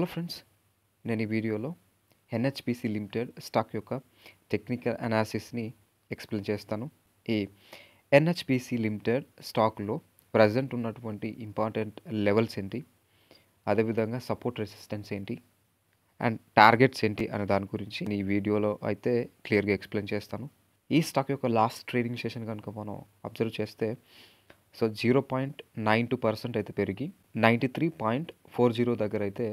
Hello friends, నేను ఈ వీడియోలో ఎన్హెచ్పిసి లిమిటెడ్ స్టాక్ యొక్క టెక్నికల్ అనాలిసిస్ని ఎక్స్ప్లెయిన్ చేస్తాను. ఈ ఎన్హెచ్పిసి లిమిటెడ్ స్టాక్లో ప్రజెంట్ ఉన్నటువంటి ఇంపార్టెంట్ లెవెల్స్ ఏంటి, అదేవిధంగా సపోర్ట్ రెసిస్టెన్స్ ఏంటి అండ్ టార్గెట్స్ ఏంటి అనే దాని గురించి ఈ వీడియోలో అయితే క్లియర్గా ఎక్స్ప్లెయిన్ చేస్తాను. ఈ స్టాక్ యొక్క లాస్ట్ ట్రేడింగ్ సెషన్ కనుక మనం అబ్జర్వ్ చేస్తే 0.92% అయితే పెరిగి 93.40 దగ్గర అయితే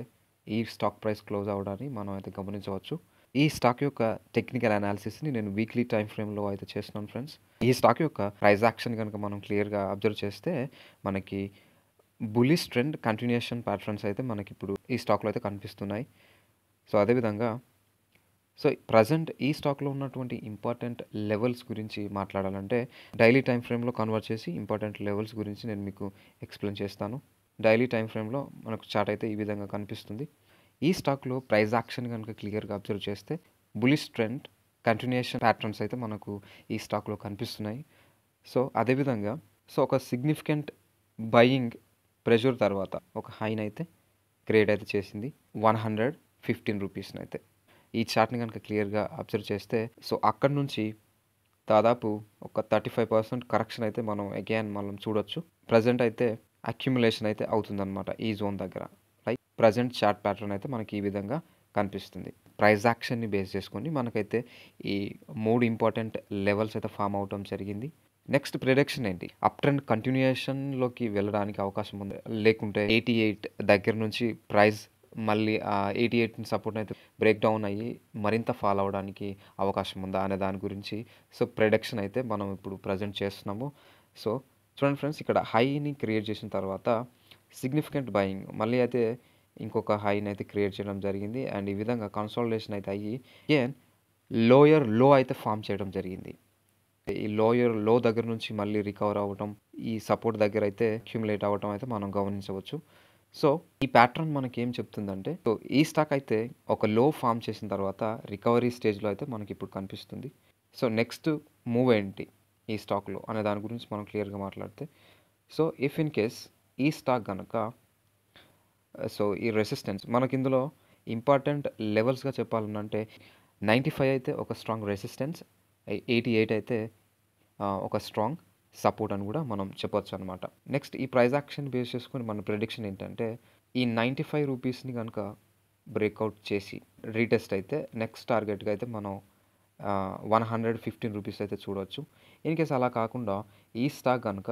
ఈ స్టాక్ ప్రైస్ క్లోజ్ అవ్వడాన్ని మనం అయితే గమనించవచ్చు. ఈ స్టాక్ యొక్క టెక్నికల్ అనాలిసిస్ని నేను వీక్లీ టైం ఫ్రేమ్లో అయితే చేస్తున్నాను ఫ్రెండ్స్. ఈ స్టాక్ యొక్క ప్రైస్ యాక్షన్ కనుక మనం క్లియర్గా అబ్జర్వ్ చేస్తే మనకి బులిష్ ట్రెండ్ కంటిన్యూషన్ ప్యాటర్న్స్ అయితే మనకి ఇప్పుడు ఈ స్టాక్లో అయితే కనిపిస్తున్నాయి. అదేవిధంగా ప్రజెంట్ ఈ స్టాక్లో ఉన్నటువంటి ఇంపార్టెంట్ లెవెల్స్ గురించి మాట్లాడాలంటే డైలీ టైం ఫ్రేమ్లో కన్వర్ట్ చేసి ఇంపార్టెంట్ లెవెల్స్ గురించి నేను మీకు ఎక్స్ప్లెయిన్ చేస్తాను. డైలీ టైం ఫ్రేమ్లో మనకు చార్ట్ అయితే ఈ విధంగా కనిపిస్తుంది. ఈ స్టాక్లో ప్రైస్ యాక్షన్ కనుక క్లియర్గా అబ్జర్వ్ చేస్తే బులిష్ ట్రెండ్ కంటిన్యూషన్ ప్యాటర్న్స్ అయితే మనకు ఈ స్టాక్లో కనిపిస్తున్నాయి. అదేవిధంగా ఒక సిగ్నిఫికెంట్ బయింగ్ ప్రెషర్ తర్వాత ఒక హైన్ అయితే క్రియేట్ అయితే చేసింది 115 రూపీస్ని అయితే. ఈ చార్ట్ని కనుక క్లియర్గా అబ్జర్వ్ చేస్తే అక్కడ నుంచి దాదాపు ఒక 35% కరెక్షన్ అయితే మనం చూడొచ్చు. ప్రజెంట్ అయితే అక్యుములేషన్ అయితే అవుతుందన్నమాట ఈ జోన్ దగ్గర. లైక్ ప్రజెంట్ చార్ట్ ప్యాటర్న్ అయితే మనకి ఈ విధంగా కనిపిస్తుంది. ప్రైస్ యాక్షన్ని బేస్ చేసుకొని మనకైతే ఈ 3 ఇంపార్టెంట్ లెవెల్స్ అయితే ఫామ్ అవడం జరిగింది. నెక్స్ట్ ప్రిడిక్షన్ ఏంటి? అప్ ట్రెండ్ కంటిన్యూయేషన్లోకి వెళ్ళడానికి అవకాశం ఉంది, లేకుంటే 88 దగ్గర నుంచి ప్రైస్ మళ్ళీ 88 సపోర్ట్ అయితే బ్రేక్ డౌన్ అయ్యి మరింత ఫాల్ అవ్వడానికి అవకాశం ఉందా అనే దాని గురించి ప్రిడిక్షన్ అయితే మనం ఇప్పుడు ప్రజెంట్ చేస్తున్నాము. చూడండి ఫ్రెండ్స్, ఇక్కడ హైని క్రియేట్ చేసిన తర్వాత సిగ్నిఫికెంట్ బయింగ్ మళ్ళీ అయితే ఇంకొక హైని అయితే క్రియేట్ చేయడం జరిగింది. అండ్ ఈ విధంగా కన్సాలిడేషన్ అయితే అయ్యి అగైన్ లోయర్ లో అయితే ఫామ్ చేయడం జరిగింది. ఈ లోయర్ లో దగ్గర నుంచి మళ్ళీ రికవర్ అవ్వటం, ఈ సపోర్ట్ దగ్గర అయితే అక్యుములేట్ అవ్వటం అయితే మనం గమనించవచ్చు. ఈ ప్యాటర్న్ మనకి ఏం చెప్తుందంటే ఈ స్టాక్ అయితే ఒక లో ఫామ్ చేసిన తర్వాత రికవరీ స్టేజ్లో అయితే మనకి ఇప్పుడు కనిపిస్తుంది. నెక్స్ట్ మూవ్ ఏంటి ఈ స్టాక్లో అనే దాని గురించి మనం క్లియర్గా మాట్లాడితే ఇఫ్ ఇన్ కేస్ ఈ స్టాక్ కనుక ఈ రెసిస్టెన్స్ మనకి ఇందులో ఇంపార్టెంట్ లెవెల్స్గా చెప్పాలంటే 95 అయితే ఒక స్ట్రాంగ్ రెసిస్టెన్స్, 88 అయితే ఒక స్ట్రాంగ్ సపోర్ట్ అని కూడా మనం చెప్పొచ్చు అనమాట. నెక్స్ట్ ఈ ప్రైస్ యాక్షన్ బేస్ చేసుకొని మన ప్రిడిక్షన్ ఏంటంటే ఈ 95 రూపీస్ని కనుక బ్రేక్అవుట్ చేసి రీటెస్ట్ అయితే నెక్స్ట్ టార్గెట్గా అయితే మనం 115 రూపీస్ అయితే చూడవచ్చు. ఇన్ కేస్ అలా కాకుండా ఈ స్టాక్ కనుక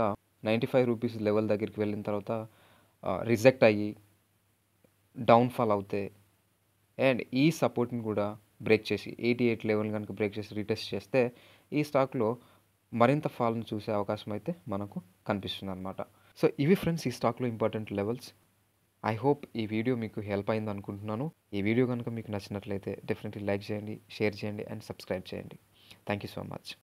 95 రూపీస్ లెవెల్ దగ్గరికి వెళ్ళిన తర్వాత రిజెక్ట్ అయ్యి డౌన్ఫాల్ అవుతే అండ్ ఈ సపోర్ట్ని కూడా బ్రేక్ చేసి 88 లెవెల్ కనుక బ్రేక్ చేసి రీటెస్ట్ చేస్తే ఈ స్టాక్లో మరింత ఫాల్ని చూసే అవకాశం అయితే మనకు కనిపిస్తుంది అనమాట. ఇవి ఫ్రెండ్స్ ఈ స్టాక్లో ఇంపార్టెంట్ లెవెల్స్. ఐ హోప్ ఈ వీడియో మీకు హెల్ప్ అయింది అనుకుంటున్నాను. ఈ వీడియో కనుక మీకు నచ్చినట్లయితే డెఫినెట్లీ లైక్ చేయండి, షేర్ చేయండి అండ్ సబ్స్క్రైబ్ చేయండి. Thank you so much.